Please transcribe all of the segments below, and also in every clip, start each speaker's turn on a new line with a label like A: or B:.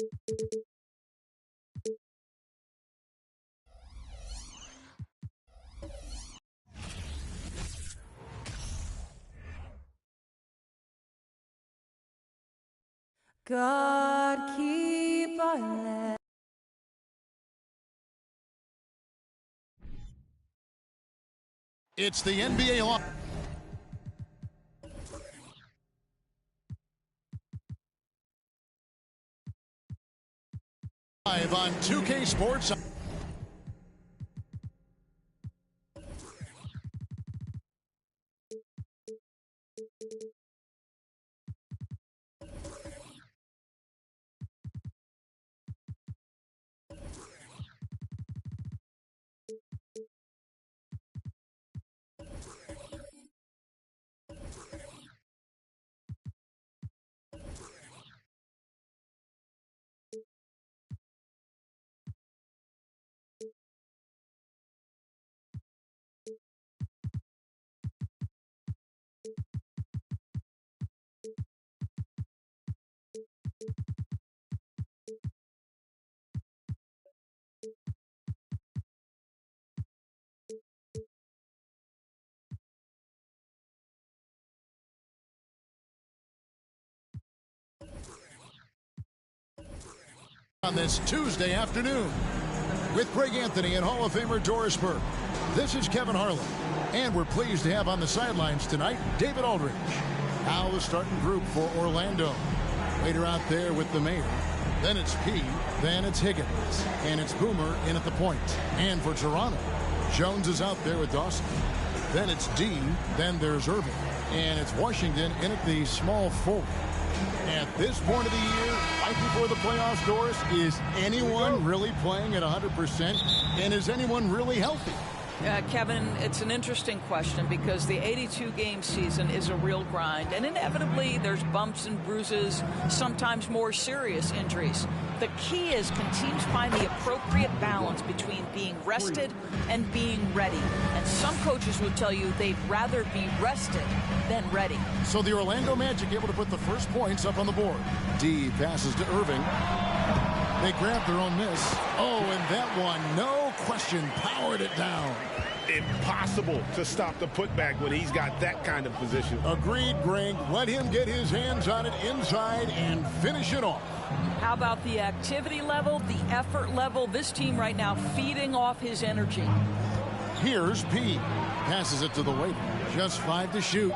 A: God keep our land.
B: It's the NBA Live on 2K Sports. On this Tuesday afternoon with Greg Anthony and Hall of Famer Doris Burke. This is Kevin Harlan, and we're pleased to have on the sidelines tonight David Aldridge. Now the starting group for Orlando. Later out there with the mayor. Then it's P, then it's Higgins, and it's Boomer in at the point. And for Toronto, Jones is out there with Dawson. Then it's D, then there's Irving, and it's Washington in at the small forward. At this point of the year, right before the playoffs, Doris, is anyone really playing at 100%? And is anyone really healthy?
C: Kevin, it's an interesting question because the 82-game season is a real grind. And inevitably, there's bumps and bruises, sometimes more serious injuries. The key is, can teams find the appropriate balance between being rested and being ready? And some coaches will tell you they'd rather be rested than ready.
B: So the Orlando Magic able to put the first points up on the board. D passes to Irving. They grab their own miss. Oh, and that one, no question, powered it down.
D: Impossible to stop the putback when he's got that kind of position.
B: Agreed, Greg. Let him get his hands on it inside and finish it off.
C: How about the activity level, the effort level? This team right now feeding off his energy.
B: Here's P. Passes it to the waiter. Just 5 to shoot.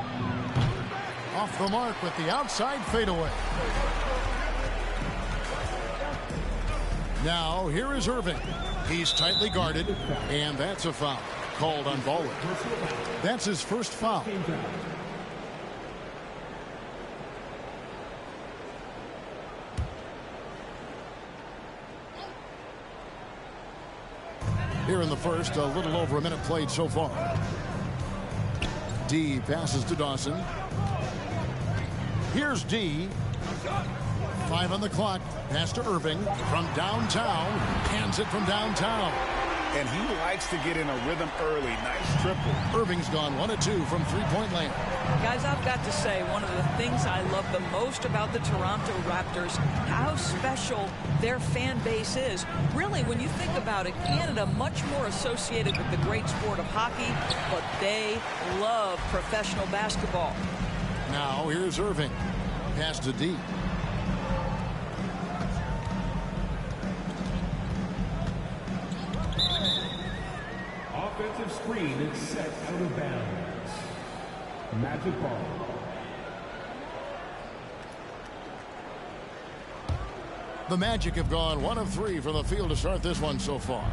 B: Off the mark with the outside fadeaway. Now, here is Irving. He's tightly guarded, and that's a foul. Called on Baldwin. That's his first foul. Here in the first, a little over a minute played so far. D passes to Dawson. Here's D. 5 on the clock. Pass to Irving from downtown. Hands it from downtown.
D: And he likes to get in a rhythm early. Nice triple.
B: Irving's gone 1 of 2 from three-point land.
C: Guys, I've got to say, one of the things I love the most about the Toronto Raptors, how special their fan base is. Really, when you think about it, Canada much more associated with the great sport of hockey, but they love professional basketball.
B: Now, here's Irving. Pass to D.
E: Offensive screen is set out of bounds. Magic ball.
B: The Magic have gone 1 of 3 from the field to start this one so far.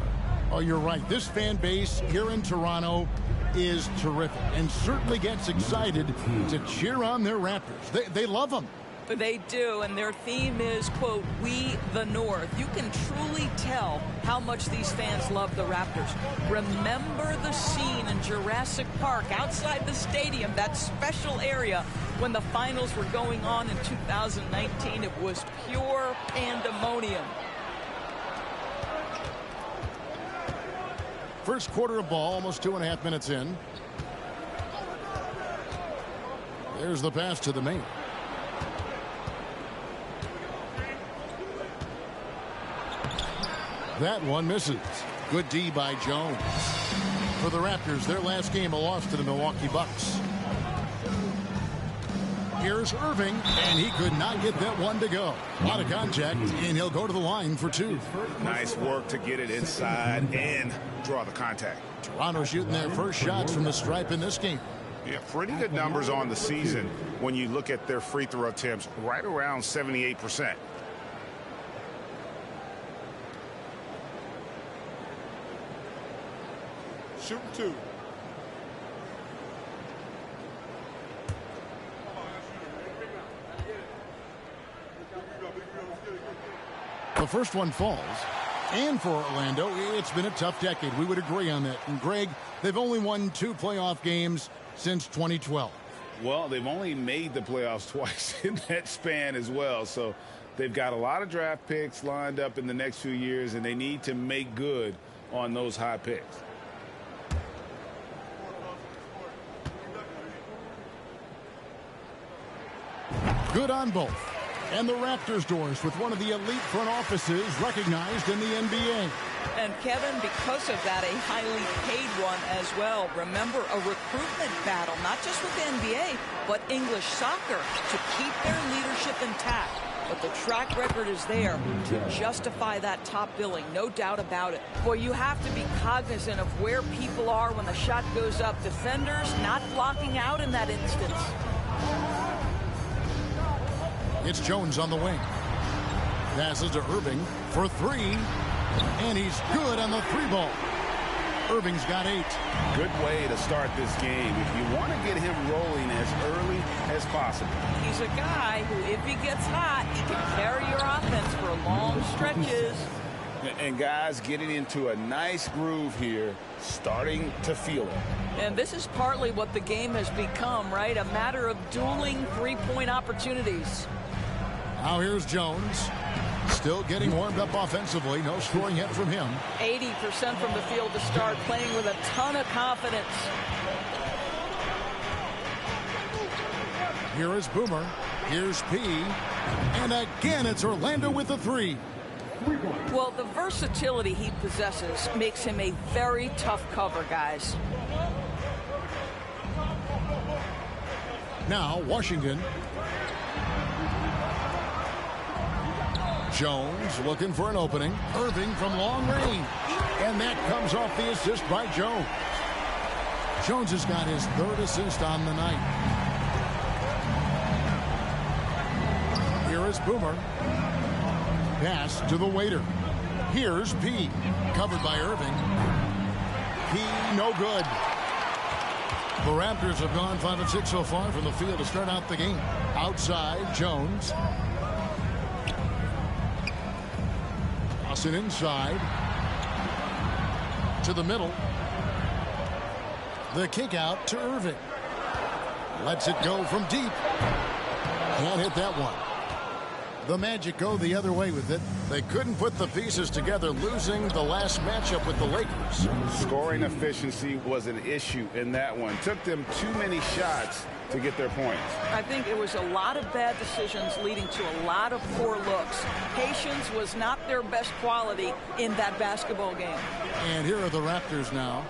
B: Oh, you're right. This fan base here in Toronto is terrific and certainly gets excited to cheer on their Raptors. They love them.
C: They do, and their theme is, quote, "We the North." You can truly tell how much these fans love the Raptors. Remember the scene in Jurassic Park outside the stadium, that special area when the finals were going on in 2019. It was pure pandemonium.
B: First quarter of ball, almost 2.5 minutes in. There's the pass to the main. That one misses. Good D by Jones. For the Raptors, their last game a loss to the Milwaukee Bucks. Here's Irving, and he could not get that one to go. Out of contact, and he'll go to the line for two.
D: Nice work to get it inside and draw the contact.
B: Toronto shooting their first shots from the stripe in this game.
D: Yeah, pretty good numbers on the season when you look at their free throw attempts, right around 78%.
F: Shoot two.
B: The first one falls. And for Orlando, it's been a tough decade. We would agree on that. And Greg, they've only won 2 playoff games since 2012.
D: Well, they've only made the playoffs twice in that span as well. So they've got a lot of draft picks lined up in the next few years, and they need to make good on those high picks.
B: Good on both. And the Raptors doors with one of the elite front offices recognized in the NBA.
C: And Kevin, because of that, a highly paid one as well. Remember, a recruitment battle, not just with the NBA, but English soccer to keep their leadership intact. But the track record is there to justify that top billing, no doubt about it. Boy, you have to be cognizant of where people are when the shot goes up. Defenders not blocking out in that instance.
B: It's Jones on the wing. Passes to Irving for 3. And he's good on the 3-ball. Irving's got 8.
D: Good way to start this game if you want to get him rolling as early as possible.
C: He's a guy who, if he gets hot, he can carry your offense for long stretches.
D: And guys getting into a nice groove here, starting to feel it.
C: And this is partly what the game has become, right? A matter of dueling three-point opportunities.
B: Now here's Jones. Still getting warmed up offensively. No scoring yet from him.
C: 80% from the field to start, playing with a ton of confidence.
B: Here is Boomer. Here's P. And again, it's Orlando with the 3.
C: Well, the versatility he possesses makes him a very tough cover, guys.
B: Now, Washington. Jones looking for an opening. Irving from long range. And that comes off the assist by Jones. Jones has got his 3rd assist on the night. Here is Boomer. Pass to the waiter. Here's P. Covered by Irving. P, no good. The Raptors have gone 5 of 6 so far from the field to start out the game. Outside, Jones. Tossing inside. To the middle. The kick out to Irving. Lets it go from deep. Can't hit that one. The Magic go the other way with it. They couldn't put the pieces together, losing the last matchup with the Lakers.
D: Scoring efficiency was an issue in that one. Took them too many shots to get their points.
C: I think it was a lot of bad decisions leading to a lot of poor looks. Patience was not their best quality in that basketball game.
B: And here are the Raptors now.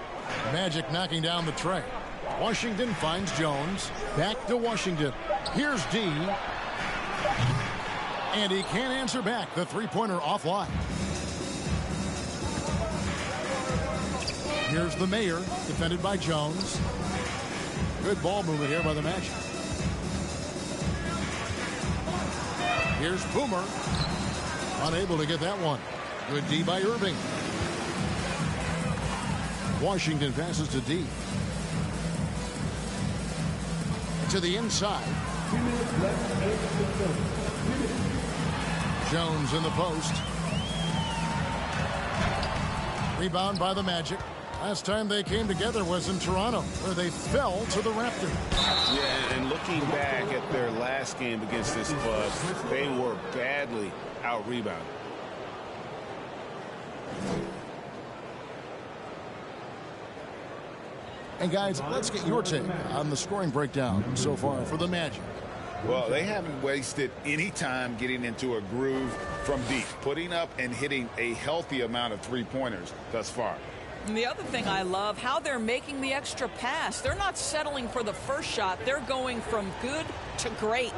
B: Magic knocking down the tray. Washington finds Jones. Back to Washington. Here's D. And he can't answer back. The 3-pointer offline. Here's the Mayor, defended by Jones. Good ball movement here by the Magic. Here's Boomer. Unable to get that one. Good D by Irving. Washington passes to D. To the inside. Jones in the post. Rebound by the Magic. Last time they came together was in Toronto, where they fell to the Raptors.
D: Yeah, and looking back at their last game against this club, they were badly out-rebounded.
B: And guys, let's get your take on the scoring breakdown so far for the Magic.
D: Well, they haven't wasted any time getting into a groove from deep, putting up and hitting a healthy amount of three-pointers thus far.
C: And the other thing I love, how they're making the extra pass. They're not settling for the first shot. They're going from good to great.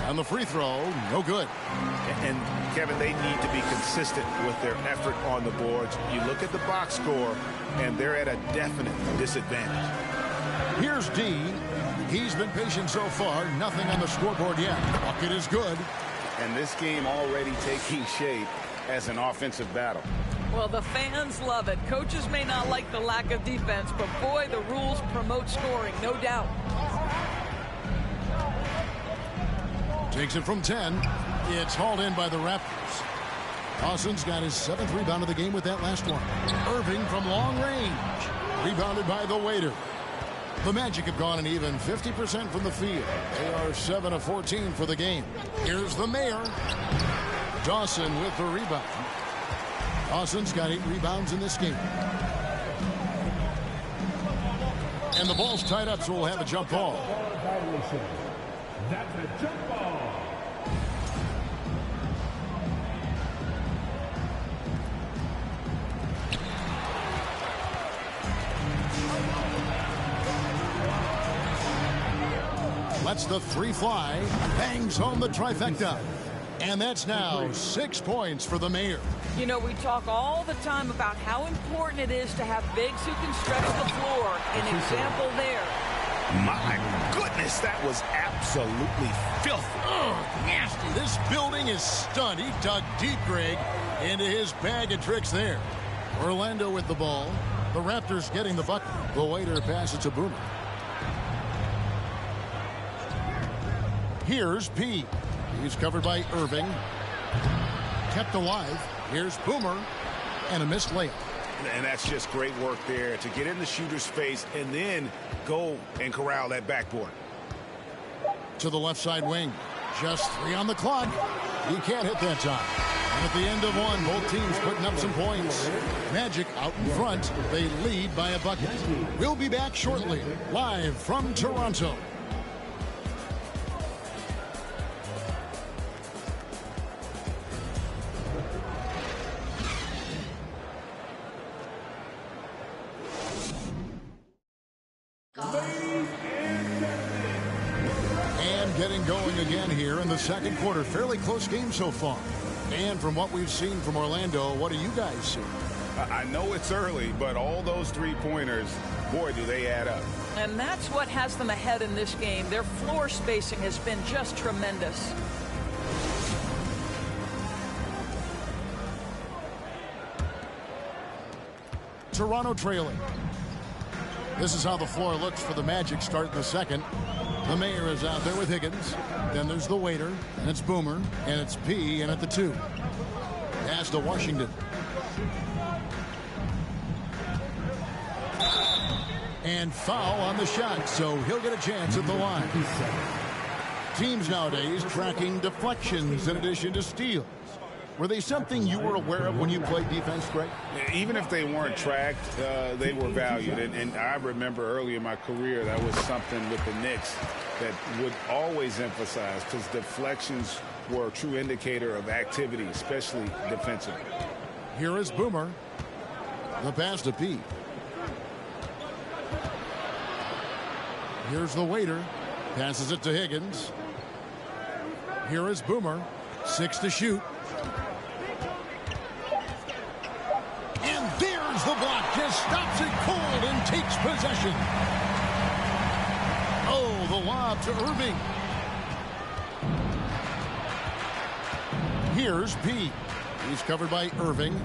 B: And the free throw, no good.
D: And Kevin, they need to be consistent with their effort on the boards. You look at the box score, and they're at a definite disadvantage.
B: Here's D. He's been patient so far. Nothing on the scoreboard yet. Bucket is good.
D: And this game already taking shape as an offensive battle.
C: Well, the fans love it. Coaches may not like the lack of defense, but boy, the rules promote scoring, no doubt.
B: Takes it from 10. It's hauled in by the Raptors. Dawson's got his 7th rebound of the game with that last one. Irving from long range. Rebounded by the waiter. The Magic have gone an even 50% from the field. They are 7 of 14 for the game. Here's the mayor. Dawson with the rebound. Dawson's got 8 rebounds in this game. And the ball's tied up, so we'll have a jump ball.
E: That's a jump ball.
B: Lets the three fly. Bangs home the trifecta. And that's now 6 points for the mayor.
C: You know, we talk all the time about how important it is to have bigs who can stretch the floor. An example there.
D: My goodness, that was absolutely filthy.
B: Ugh, nasty. This building is stunned. He dug deep, Greg, into his bag of tricks there. Orlando with the ball. The Raptors getting the bucket. The waiter passes to Boomer. Here's P. He's covered by Irving. Kept alive. Here's Boomer. And a missed layup.
D: And that's just great work there to get in the shooter's face and then go and corral that backboard.
B: To the left side wing. Just 3 on the clock. He can't hit that time. And at the end of one, both teams putting up some points. Magic out in front. They lead by a bucket. We'll be back shortly. Live from Toronto. Getting going again here in the second quarter. Fairly close game so far. And from what we've seen from Orlando, what do you guys see?
D: I know it's early, but all those three-pointers, boy, do they add up.
C: And that's what has them ahead in this game. Their floor spacing has been just tremendous.
B: Toronto trailing. This is how the floor looks for the Magic start in the second. The mayor is out there with Higgins. Then there's the waiter, and it's Boomer, and it's P, and at the 2. Pass to Washington. And foul on the shot, so he'll get a chance at the line. Teams nowadays tracking deflections in addition to steals. Were they something you were aware of when you played defense, Greg?
D: Even if they weren't tracked, they were valued. And I remember early in my career, that was something with the Knicks that would always emphasize, because deflections were a true indicator of activity, especially defensively.
B: Here is Boomer. The pass to P. Here's the waiter. Passes it to Higgins. Here is Boomer. 6 to shoot. And there's the block. Just stops it cold and takes possession. Oh, the lob to Irving. Here's P. He's covered by Irving.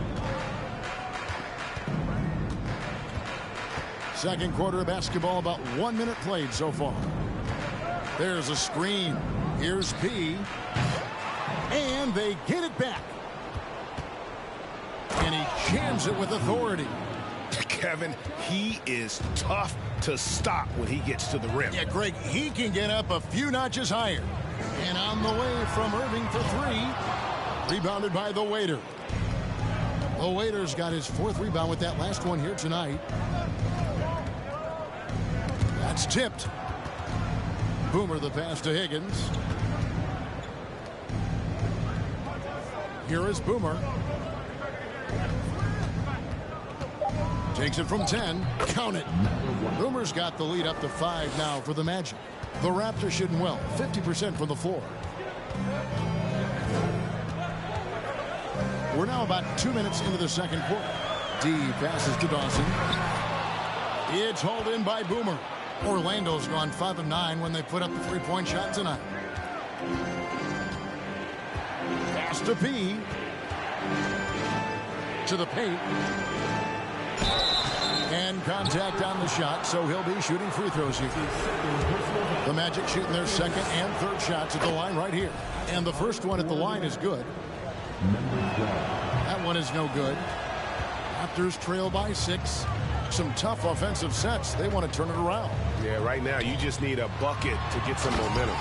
B: Second quarter of basketball, about 1 minute played so far. There's a screen. Here's P. And they get it back. And he jams it with authority.
D: Kevin, he is tough to stop when he gets to the rim.
B: Yeah, Greg, he can get up a few notches higher. And on the way from Irving for 3. Rebounded by the waiter. The waiter's got his 4th rebound with that last one here tonight. That's tipped. Boomer the pass to Higgins. Here is Boomer. Takes it from 10. Count it. Boomer's got the lead up to 5 now for the Magic. The Raptors shooting well, 50% from the floor. We're now about 2 minutes into the second quarter. D passes to Dawson. It's hauled in by Boomer. Orlando's gone 5 of 9 when they put up the three-point shot tonight. Pass to P. To the paint. And contact on the shot, so he'll be shooting free throws here. The Magic shooting their second and third shots at the line right here. And the first one at the line is good. That one is no good. Raptors trail by 6. Some tough offensive sets. They want to turn it around.
F: Yeah, right now you just need a bucket to get some momentum.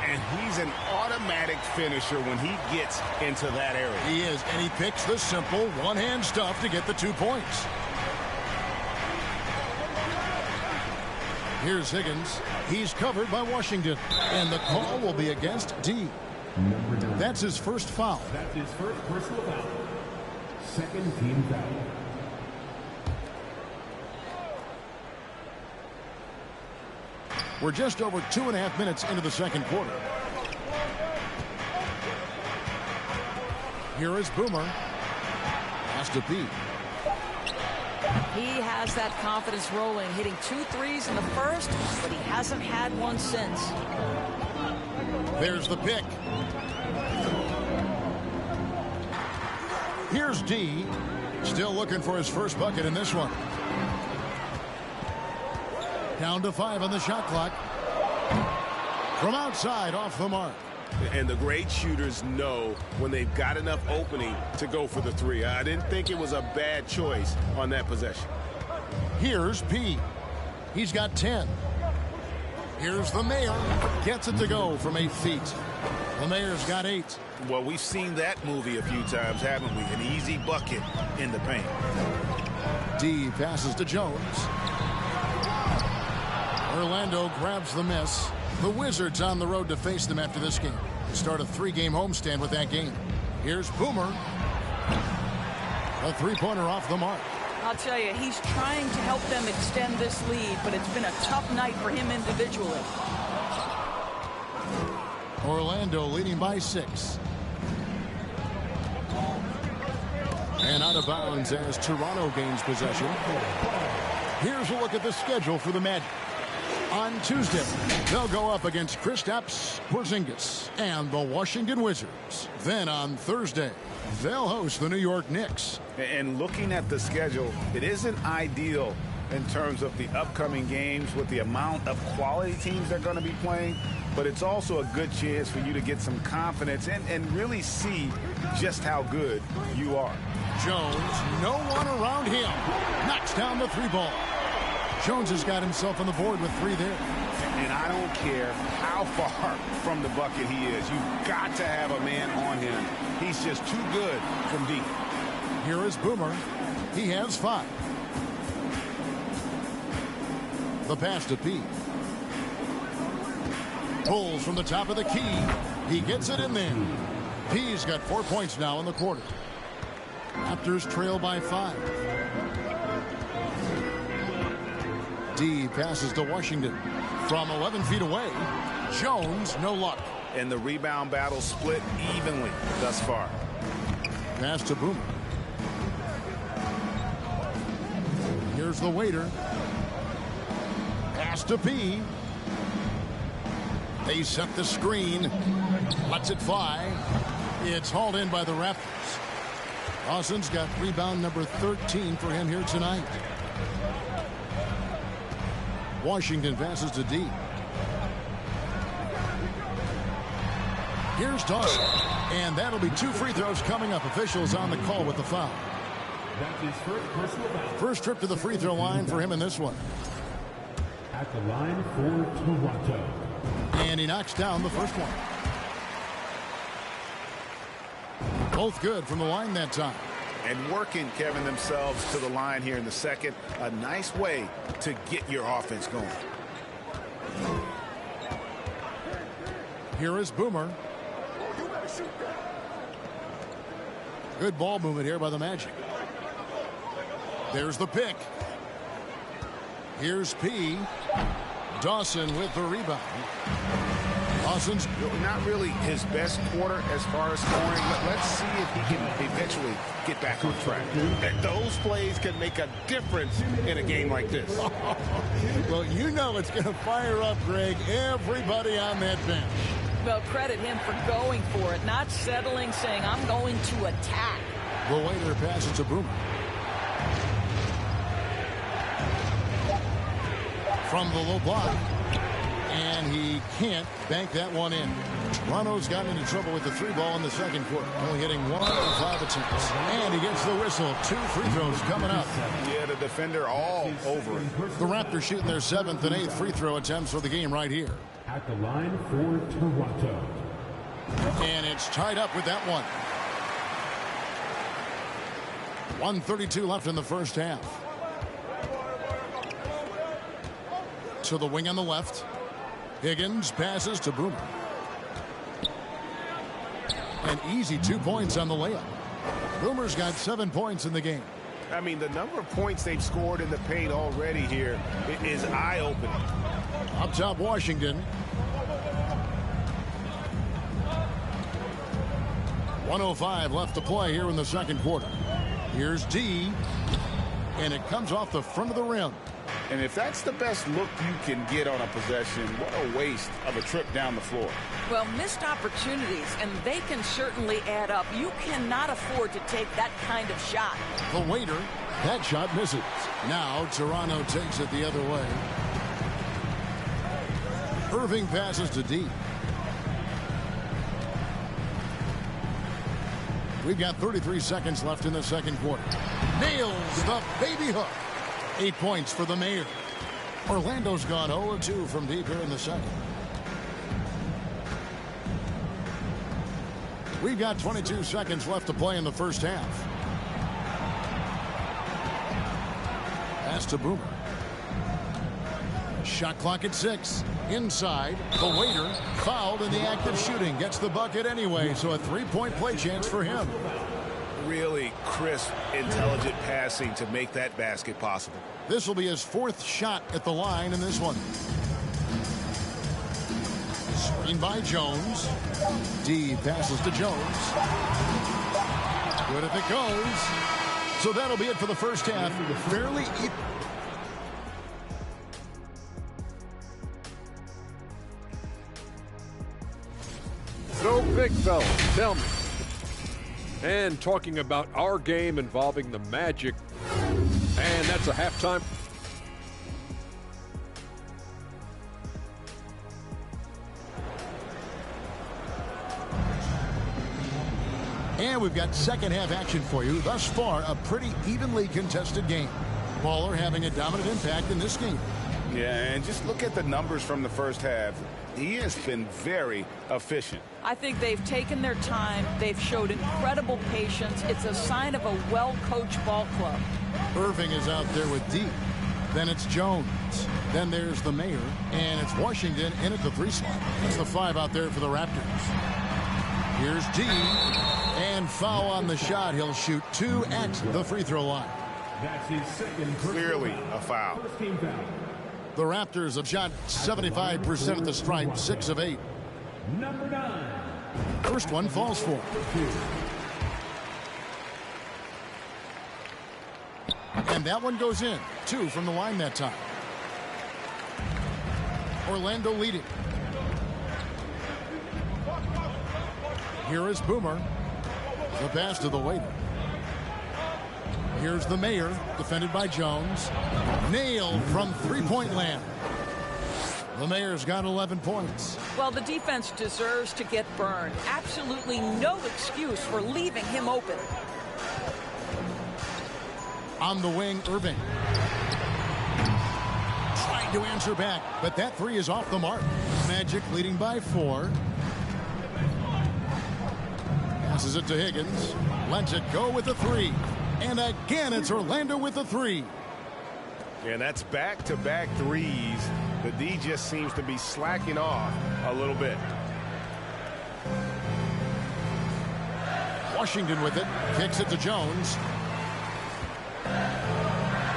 D: And he's an automatic finisher when he gets into that area.
B: He is, and he picks the simple one-hand stuff to get the 2 points. Here's Higgins. He's covered by Washington. And the call will be against D. That's his first foul.
E: That's his first personal foul. Second team foul.
B: We're just over 2.5 minutes into the second quarter. Here is Boomer. Has to be.
C: He has that confidence rolling, hitting 2 threes in the first, but he hasn't had one since.
B: There's the pick. Here's D. Still looking for his first bucket in this one. Down to 5 on the shot clock. From outside, off the mark.
F: And the great shooters know when they've got enough opening to go for the 3. I didn't think it was a bad choice on that possession.
B: Here's P. He's got 10. Here's the Mayor. Gets it to go from 8 feet. The Mayor's got 8.
D: Well, we've seen that movie a few times, haven't we? An easy bucket in the paint.
B: D passes to Jones. Orlando grabs the miss. The Wizards on the road to face them after this game. They start a 3-game homestand with that game. Here's Boomer. A 3-pointer off the mark.
C: I'll tell you, he's trying to help them extend this lead, but it's been a tough night for him individually.
B: Orlando leading by 6. And out of bounds as Toronto gains possession. Here's a look at the schedule for the Magic. On Tuesday, they'll go up against Kristaps Porzingis and the Washington Wizards. Then on Thursday, they'll host the New York Knicks.
D: And looking at the schedule, it isn't ideal in terms of the upcoming games with the amount of quality teams they're going to be playing, but it's also a good chance for you to get some confidence and really see just how good you are.
B: Jones, no one around him. Knocks down the 3-ball. Jones has got himself on the board with 3 there.
D: And I don't care how far from the bucket he is. You've got to have a man on him. He's just too good from deep.
B: Here is Boomer. He has 5. The pass to P. Pulls from the top of the key. He gets it in there. P's got 4 points now in the quarter. Raptors trail by 5. D passes to Washington. From 11 feet away, Jones, no luck.
D: And the rebound battle split evenly thus far.
B: Pass to Boomer. Here's the waiter. Pass to P. They set the screen. Lets it fly. It's hauled in by the Raptors. Dawson's got rebound number 13 for him here tonight. Washington passes to D. Here's Dawson. And that'll be 2 free throws coming up. Officials on the call with the foul.
E: That's his first personal foul.
B: First trip to the free throw line for him in this one.
E: At the line for Toronto.
B: And he knocks down the first one. Both good from the line that time.
D: And working, Kevin, themselves to the line here in the second. A nice way to get your offense going.
B: Here is Boomer. Good ball movement here by the Magic. There's the pick. Here's P. Dawson with the rebound. Dawson's
D: not really his best quarter as far as scoring. Let's see if he can eventually get back on track. And those plays can make a difference in a game like this.
B: Well, you know it's going to fire up, Greg, everybody on that bench.
C: Well, credit him for going for it, not settling, saying, I'm going to attack.
B: The Waiter passes to Boomer. From the low block. And he can't bank that one in. Toronto's gotten into trouble with the 3 ball in the second quarter. Only hitting 1 of 5 attempts. And he gets the whistle. 2 free throws coming up.
D: Yeah, the defender all over it.
B: The Raptors shooting their 7th and 8th free throw attempts for the game right here.
E: At the line for Toronto.
B: And it's tied up with that one. 1:32 left in the first half. To the wing on the left. Higgins passes to Boomer. An easy 2 points on the layup. Boomer's got 7 points in the game.
F: I mean, the number of points they've scored in the paint already here is eye-opening.
B: Up top, Washington. 1:05 left to play here in the second quarter. Here's D. And it comes off the front of the rim.
D: And if that's the best look you can get on a possession, what a waste of a trip down the floor.
C: Well, missed opportunities, and they can certainly add up. You cannot afford to take that kind of shot.
B: The Waiter, that shot misses. Now Toronto takes it the other way. Irving passes to D. We've got 33 seconds left in the second quarter. Nails the baby hook. 8 points for the Mayor. Orlando's gone 0-2 from deep here in the second. We've got 22 seconds left to play in the first half. Pass to Boomer. Shot clock at 6. Inside, the Waiter fouled in the act of shooting. Gets the bucket anyway, so a 3-point play chance for him.
F: Really crisp, intelligent passing to make that basket possible.
B: This will be his 4th shot at the line in this one. Screen by Jones. D passes to Jones. Good if it goes. So that'll be it for the first half. Fairly easy.
G: So, big fella, tell me. And talking about our game involving the Magic, and that's a halftime.
B: And we've got second half action for you. Thus far, a pretty evenly contested game. Baller having a dominant impact in this game.
D: Yeah, and just look at the numbers from the first half. He has been very efficient.
C: I think they've taken their time. They've showed incredible patience. It's a sign of a well-coached ball club.
B: Irving is out there with D. Then it's Jones. Then there's the Mayor. And it's Washington in at the 3 slot. That's the 5 out there for the Raptors. Here's D. And foul on the shot. He'll shoot 2 at the free throw line.
E: That's his second.
D: Clearly a foul.
E: First team foul.
B: The Raptors have shot 75% at the stripe, 6 of 8.
E: Number 9.
B: First one falls for. And that one goes in. 2 from the line that time. Orlando leading. Here is Boomer. The pass to the Waiter. Here's the Mayor, defended by Jones. Nailed from 3-point land. The Mayor's got 11 points.
C: Well, the defense deserves to get burned. Absolutely no excuse for leaving him open.
B: On the wing, Irving. Trying to answer back, but that 3 is off the mark. Magic leading by 4. Passes it to Higgins. Lets it go with a 3. And again, it's Orlando with a 3.
F: And that's back-to-back threes. The D just seems to be slacking off a little bit.
B: Washington with it. Kicks it to Jones.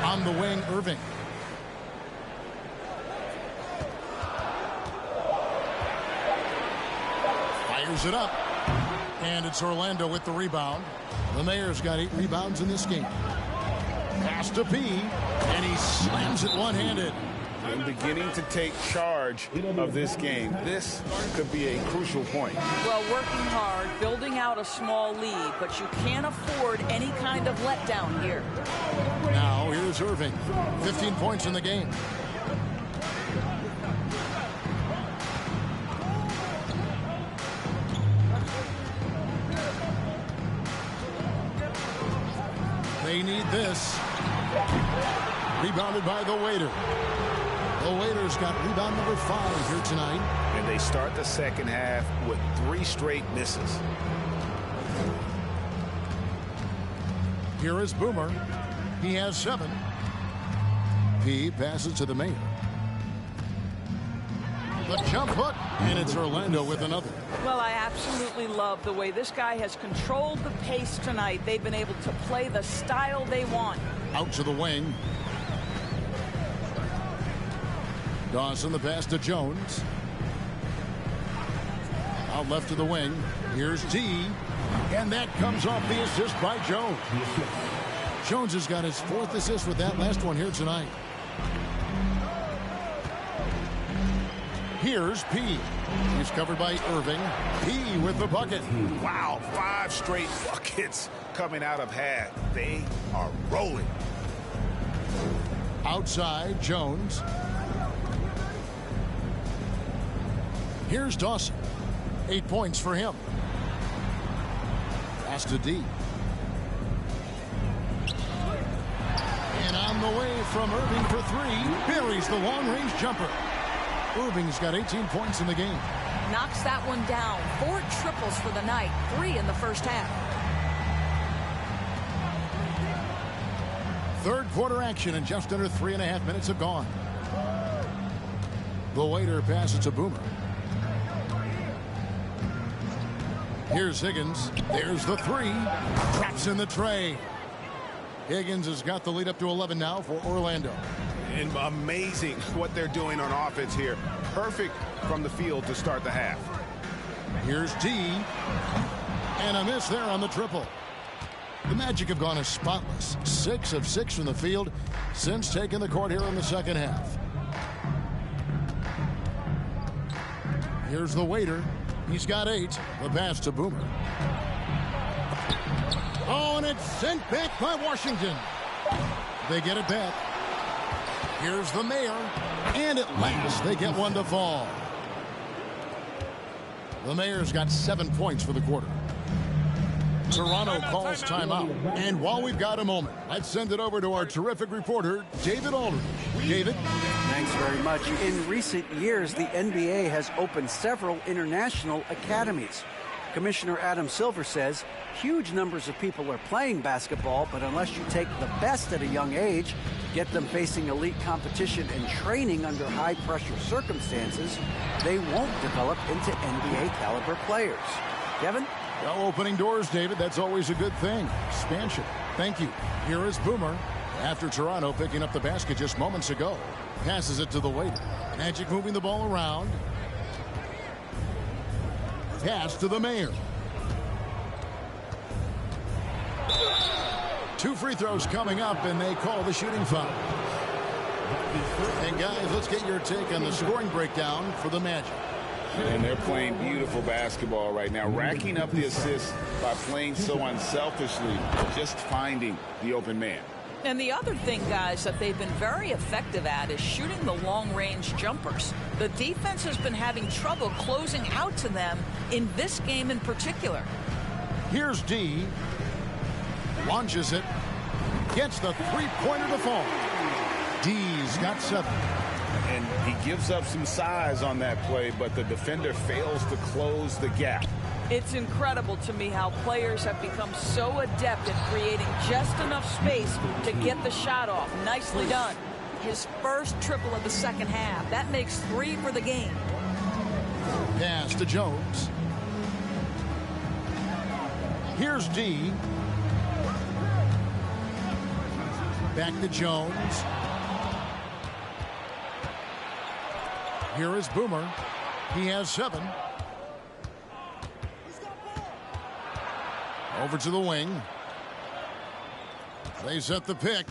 B: On the wing, Irving. Fires it up. And it's Orlando with the rebound. The Mayor's got 8 rebounds in this game. Pass to P. And he slams it one-handed.
D: And beginning to take charge of this game. This could be a crucial point.
C: Well, working hard, building out a small lead, but you can't afford any kind of letdown here.
B: Now here's Irving. 15 points in the game. They need this. Rebounded by the Waiter. The Waiter's got rebound number 5 here tonight.
D: And they start the second half with 3 straight misses.
B: Here is Boomer. He has 7. P passes to the Mayor. The jump hook, and it's Orlando with another.
C: Well, I absolutely love the way this guy has controlled the pace tonight. They've been able to play the style they want.
B: Out to the wing. Dawson the pass to Jones. Out left to the wing. Here's D. And that comes off the assist by Jones. Jones has got his 4th assist with that last one here tonight. Here's P. He's covered by Irving. P with the bucket.
D: Wow, 5 straight buckets coming out of half. They are rolling.
B: Outside, Jones. Here's Dawson. 8 points for him. Pass to D. And on the way from Irving for 3. Buries the long-range jumper. Irving's got 18 points in the game.
C: Knocks that one down. 4 triples for the night. 3 in the first half.
B: Third quarter action, and just under 3.5 minutes have gone. The Waiter passes to Boomer. Here's Higgins. There's the 3. Traps in the tray. Higgins has got the lead up to 11 now for Orlando.
D: And amazing what they're doing on offense here. Perfect from the field to start the half.
B: Here's D. And a miss there on the triple. The Magic have gone as spotless. 6 of 6 from the field since taking the court here in the second half. Here's the Waiter. He's got 8. The pass to Boomer. Oh, and it's sent back by Washington. They get it back. Here's the Mayor. And at last, they get one to fall. The Mayor's got 7 points for the quarter. Toronto calls timeout. And while we've got a moment, let's send it over to our terrific reporter, David Aldridge. David?
H: Thanks very much. In recent years, the NBA has opened several international academies. Commissioner Adam Silver says huge numbers of people are playing basketball, but unless you take the best at a young age, get them facing elite competition and training under high-pressure circumstances, they won't develop into NBA-caliber players. Kevin?
B: Well, opening doors, David. That's always a good thing. Expansion. Thank you. Here is Boomer. After Toronto picking up the basket just moments ago. Passes it to the Waiter. Magic moving the ball around. Pass to the Mayor. 2 free throws coming up, and they call the shooting foul. And guys, let's get your take on the scoring breakdown for the Magic.
D: And they're playing beautiful basketball right now, racking up the assists by playing so unselfishly, just finding the open man.
C: And the other thing, guys, that they've been very effective at is shooting the long-range jumpers. The defense has been having trouble closing out to them in this game in particular.
B: Here's D. Launches it. Gets the three-pointer to fall. D's got 7.
D: And he gives up some size on that play, but the defender fails to close the gap.
C: It's incredible to me how players have become so adept at creating just enough space to get the shot off. Nicely done. His first triple of the second half. That makes 3 for the game.
B: Pass to Jones. Here's D. Back to Jones. Here is Boomer. He has 7. Over to the wing. They set the pick.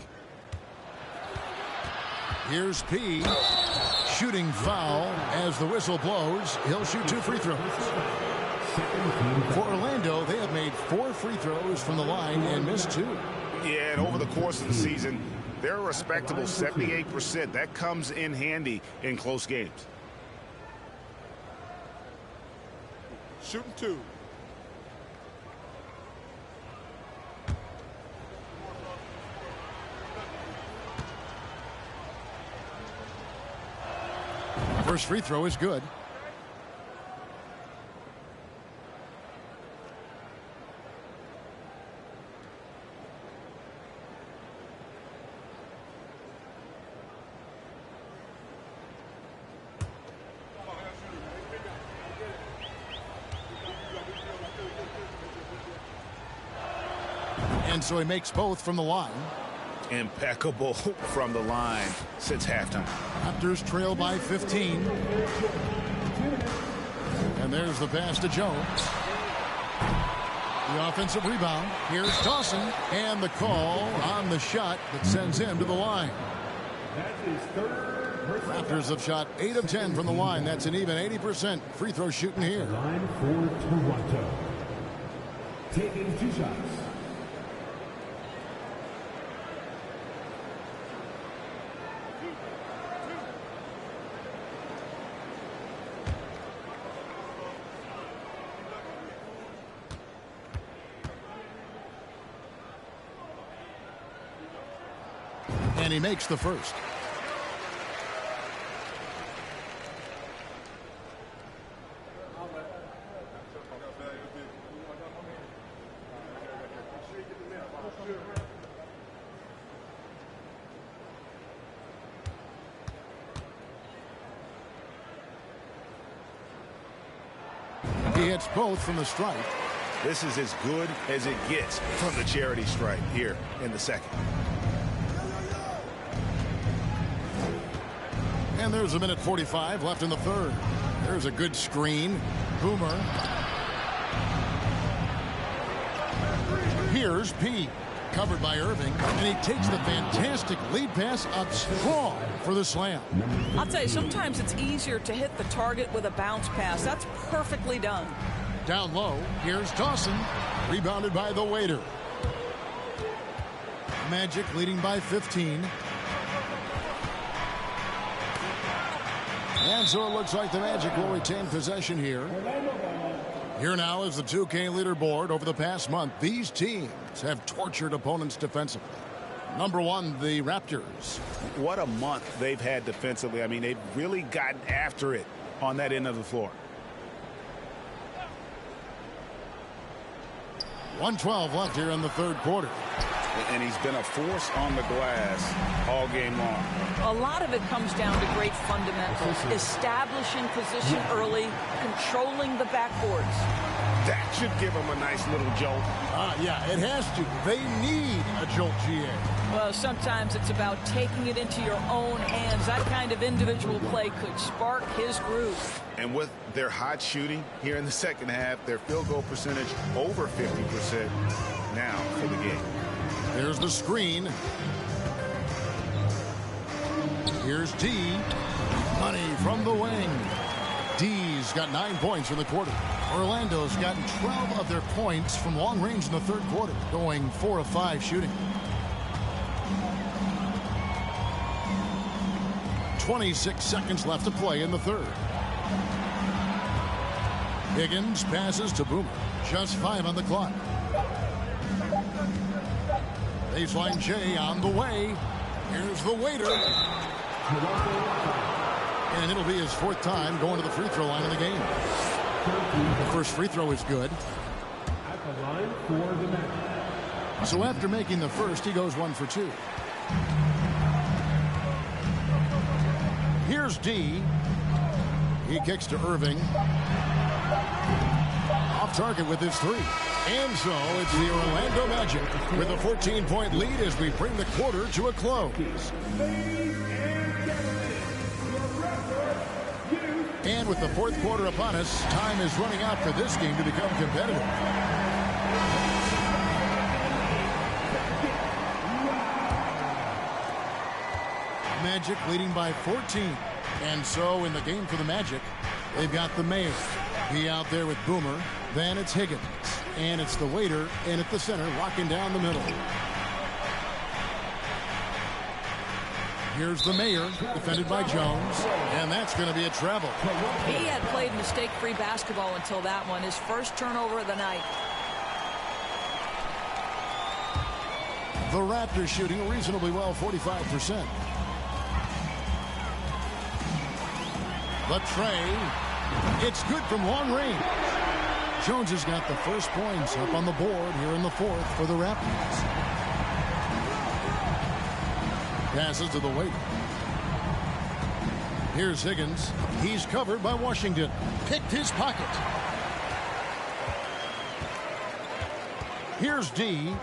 B: Here's P. Shooting foul as the whistle blows. He'll shoot 2 free throws. For Orlando, they have made 4 free throws from the line and missed 2.
D: Yeah, and over the course of the season, they're a respectable 78%. That comes in handy in close games.
F: Shooting 2.
B: First free throw is good. And so he makes both from the line.
D: Impeccable from the line since halftime.
B: Raptors trail by 15. And there's the pass to Jones. The offensive rebound. Here's Dawson. And the call on the shot that sends him to the line. Raptors have shot 8 of 10 from the line. That's an even 80% free throw shooting here.
E: Line for Toronto. Taking 2 shots.
B: And he makes the first. He hits both from the stripe.
D: This is as good as it gets from the charity stripe here in the second.
B: And there's a minute 45 left in the third. There's a good screen. Boomer. Here's P. Covered by Irving. And he takes the fantastic lead pass up strong for the slam.
C: I'll tell you, sometimes it's easier to hit the target with a bounce pass. That's perfectly done.
B: Down low. Here's Dawson. Rebounded by the waiter. Magic leading by 15. And so it looks like the Magic will retain possession here. Here now is the 2K leaderboard. Over the past month, these teams have tortured opponents defensively. Number 1, the Raptors.
D: What a month they've had defensively. I mean, they've really gotten after it on that end of the floor.
B: 1:12 left here in the third quarter.
D: And he's been a force on the glass all game long.
C: A lot of it comes down to great fundamentals. Establishing position early, controlling the backboards.
D: That should give him a nice little jolt.
B: Yeah, it has to. They need a jolt, GA.
C: Well, sometimes it's about taking it into your own hands. That kind of individual play could spark his groove.
D: And with their hot shooting here in the second half, their field goal percentage over 50% now for the game.
B: There's the screen. Here's D. Money from the wing. D's got 9 points in the quarter. Orlando's gotten 12 of their points from long range in the third quarter, going 4 of 5 shooting. 26 seconds left to play in the third. Higgins passes to Boomer. Just 5 on the clock. Baseline J on the way. Here's the waiter. And it'll be his 4th time going to the free throw line in the game. The first free throw is good.
E: At the line for the match.
B: So after making the first, he goes 1 for 2. Here's D. He kicks to Irving. Off target with his three. And so it's the Orlando Magic with a 14-point lead as we bring the quarter to a close. And with the fourth quarter upon us, time is running out for this game to become competitive. Magic leading by 14. And so in the game for the Magic, they've got the Mayor. He out there with Boomer. Then it's Higgins. And it's the waiter in at the center, locking down the middle. Here's the Mayor, defended by Jones. And that's going to be a travel.
C: He had played mistake-free basketball until that one. His first turnover of the night.
B: The Raptors shooting reasonably well, 45%. The tray. It's good from long range. Jones has got the first points up on the board here in the fourth for the Raptors. Passes to the waiter. Here's Higgins. He's covered by Washington. Picked his pocket. Here's D.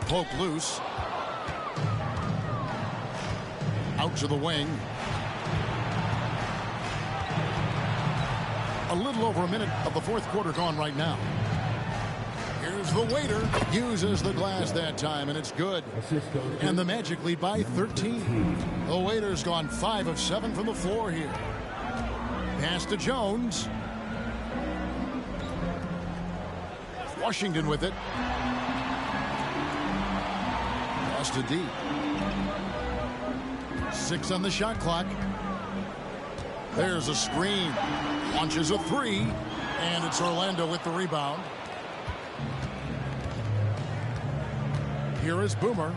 B: Poke loose. Out to the wing. A little over a minute of the fourth quarter gone right now. Here's the waiter. Uses the glass that time, and it's good. And the Magic lead by 13. The waiter's gone 5 of 7 from the floor here. Pass to Jones. Washington with it. Pass to D. 6 on the shot clock. There's a screen. Launches a three. And it's Orlando with the rebound. Here is Boomer.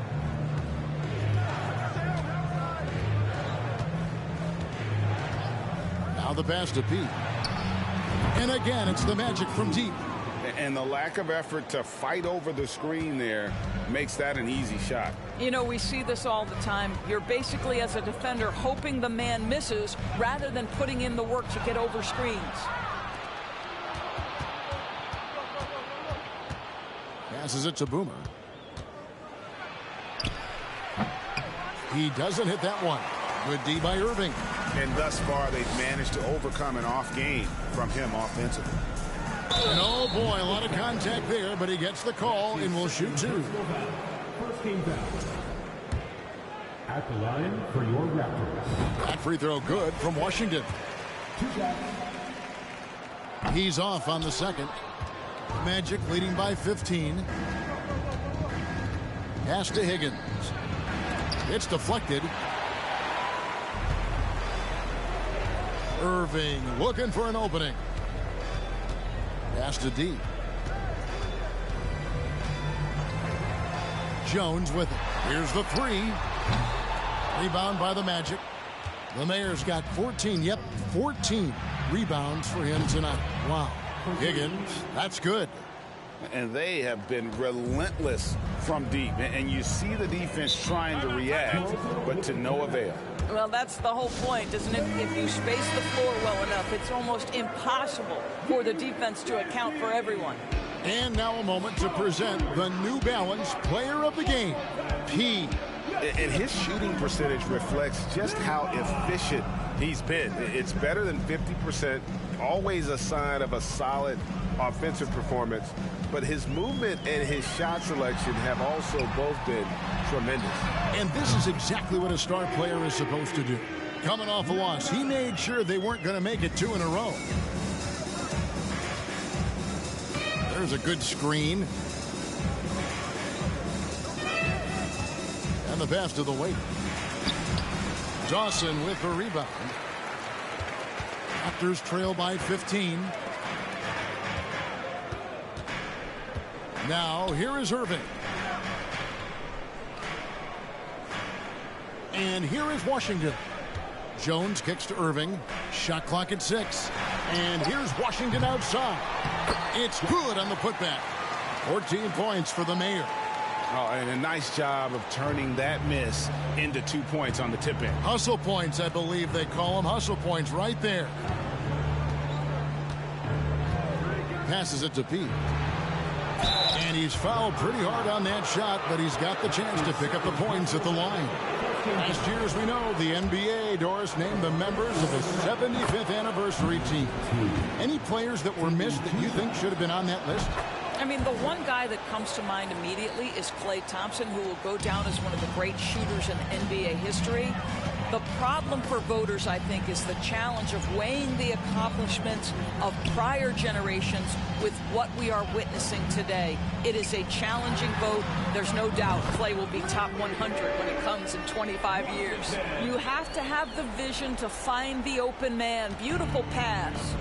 B: Now the pass to Pete. And again, it's the Magic from deep.
D: And the lack of effort to fight over the screen there makes that an easy shot.
C: You know, we see this all the time. You're basically, as a defender, hoping the man misses rather than putting in the work to get over screens.
B: Passes it to Boomer. He doesn't hit that one. Good D by Irving.
D: And thus far, they've managed to overcome an off game from him offensively.
B: And oh boy, a lot of contact there, but he gets the call and will shoot two.
E: First team foul. At the line for your Raptors.
B: That free throw good from Washington. He's off on the second. Magic leading by 15. Pass to Higgins. It's deflected. Irving looking for an opening. Pass to D. Jones with it. Here's the three. Rebound by the Magic. The Mayor's got 14. Yep, 14 rebounds for him tonight. Wow. Higgins, that's good.
D: And they have been relentless from deep. And you see the defense trying to react, but to no avail.
C: Well, that's the whole point, isn't it? If you space the floor well enough, it's almost impossible for the defense to account for everyone.
B: And now a moment to present the New Balance Player of the Game, P.
D: And his shooting percentage reflects just how efficient he's been. It's better than 50%, always a sign of a solid offensive performance. But his movement and his shot selection have also both been tremendous.
B: And this is exactly what a star player is supposed to do. Coming off a loss, he made sure they weren't going to make it 2 in a row. There's a good screen. And the pass to the waiter. Dawson with the rebound. Raptors trail by 15. Now, here is Irving. And here is Washington. Jones kicks to Irving. Shot clock at 6. And here's Washington outside. It's good on the putback. 14 points for the Mayor.
D: Oh, and a nice job of turning that miss into 2 points on the tip in.
B: Hustle points, I believe they call them. Hustle points right there. Passes it to Pete. And he's fouled pretty hard on that shot, but he's got the chance to pick up the points at the line. Last year, as we know, the NBA, Doris, named the members of the 75th anniversary team. Any players that were missed that you think should have been on that list?
C: I mean, the one guy that comes to mind immediately is Klay Thompson, who will go down as one of the great shooters in NBA history. The problem for voters, I think, is the challenge of weighing the accomplishments of prior generations with what we are witnessing today. It is a challenging vote. There's no doubt Klay will be top 100 when it comes in 25 years. You have to have the vision to find the open man. Beautiful pass.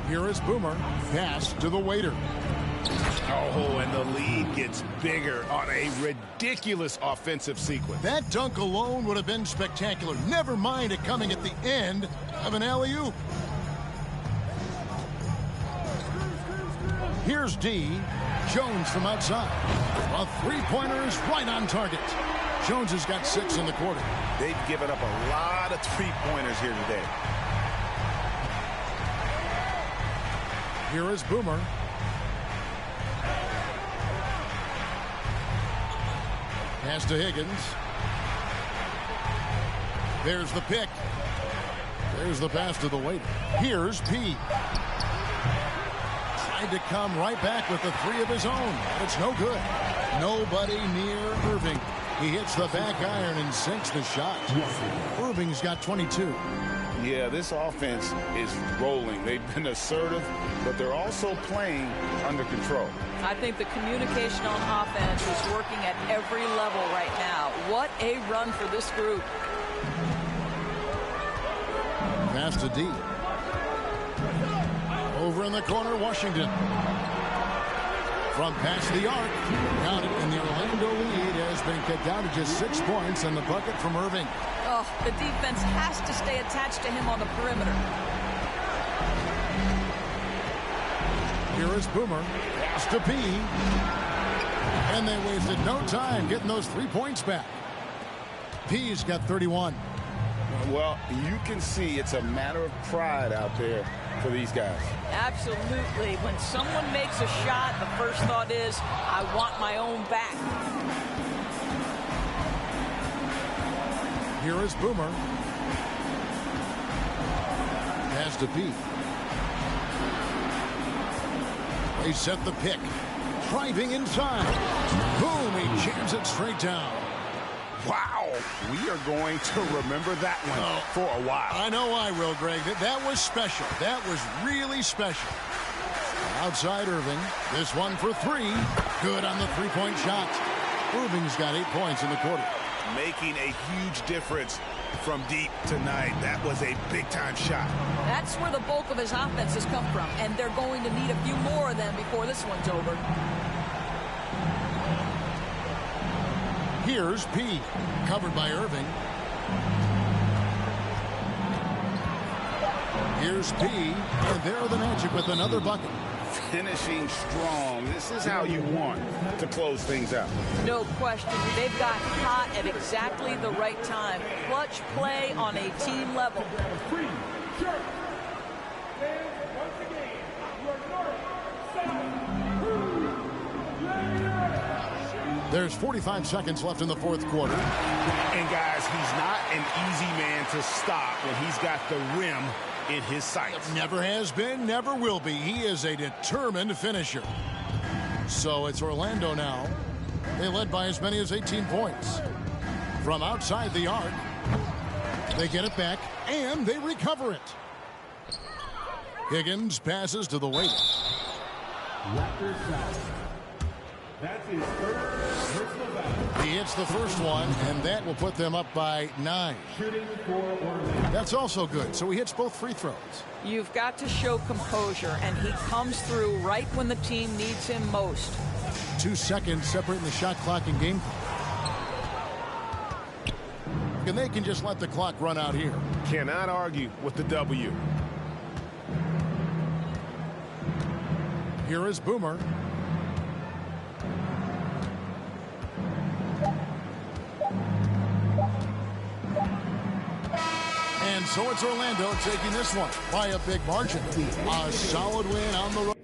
B: Here is Boomer. Pass to the waiter.
D: Oh, and the lead gets bigger on a ridiculous offensive sequence.
B: That dunk alone would have been spectacular. Never mind it coming at the end of an alley-oop. Here's D. Jones from outside. A three-pointer is right on target. Jones has got 6 in the quarter.
D: They've given up a lot of three-pointers here today.
B: Here is Boomer. Pass to Higgins. There's the pick. There's the pass to the waiter. Here's P. Tried to come right back with the 3 of his own. It's no good. Nobody near Irving. He hits the back iron and sinks the shot. Irving's got 22.
D: Yeah, this offense is rolling. They've been assertive, but they're also playing under control.
C: I think the communication on offense is working at every level right now. What a run for this group.
B: Pass to D. Over in the corner, Washington. From past the arc, got it, and the Orlando lead has been cut down to just 6 points and the bucket from Irving.
C: Oh, the defense has to stay attached to him on the perimeter.
B: Here is Boomer. Pass to P. And they wasted no time getting those 3 points back. P's got 31.
D: Well, you can see it's a matter of pride out there for these guys.
C: Absolutely. When someone makes a shot, the first thought is, I want my own back.
B: Here is Boomer. Pass to P. They set the pick. Driving inside. Boom, he jams it straight down.
D: Wow, we are going to remember that one for a while.
B: I know I will, Greg. That was special. That was really special. Outside Irving. This one for 3. Good on the three-point shot. Irving's got 8 points in the quarter.
D: Making a huge difference from deep tonight. That was a big-time shot.
C: That's where the bulk of his offense has come from, and they're going to need a few more of them before this one's over.
B: Here's P. Covered by Irving. Here's P. And there are the Magic with another bucket.
D: Finishing strong. This is how you want to close things out.
C: No question. They've got hot at exactly the right time. Clutch play on a team level.
B: There's 45 seconds left in the fourth quarter.
D: And guys, he's not an easy man to stop when he's got the rim in his sights.
B: Never has been, never will be. He is a determined finisher. So it's Orlando now. They led by as many as 18 points. From outside the arc, they get it back, and they recover it. Higgins passes to the waiter.
E: That's his third personal foul.
B: He hits the first one, and that will put them up by 9.
E: Shooting for Orlando.
B: That's also good. So he hits both free throws.
C: You've got to show composure, and he comes through right when the team needs him most.
B: 2 seconds separating the shot clock and game clock. And they can just let the clock run out here.
F: Cannot argue with the W.
B: Here is Boomer. And so it's Orlando taking this one by a big margin. A solid win on the road.